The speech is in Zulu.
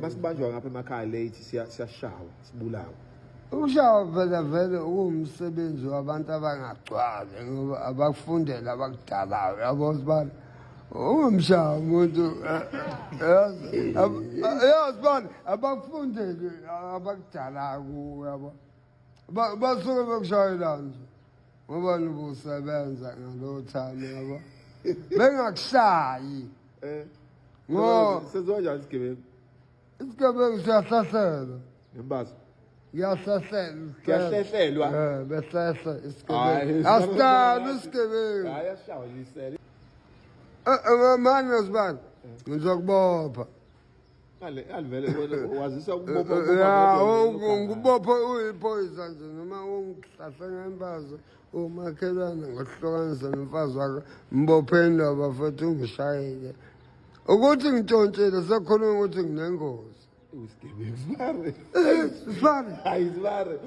Masibanjwa ngapha emakhaya late siyashawa sibulawa. Ukushawa vele uwumsebenzi wabantu abangagcwali ngoba abakufundela abakudalayo yabo sibani. Ungumshawa umuntu sibani abakufundeli abakudalayo kuwo yabo. Basuke bekushayelana nje. Ngoba ubusebenza ngalo time yabo. Bengakushayi. Ngo Sezonja isigebengu. isigebengu siyahlasela. Ngembazo. Kuyahlehlelwa. Behlehla isigebengu. Hayi, Asicala isigebengu. Hayi ashawa yisele. Manje sibani ngizokubopha. Alivele wazisa ukubopha. Ngubopha uyiphoyisa nje noma ungihlahla ngembazo umakhelwane ngokuhlukanisa nomfazi wakhe mbophe indaba futhi ungishayele. Ukuthi ngitshontshile sekukhona ukuthi nginengozi. Usigebengu sibare. Sibani. Hayi sibare.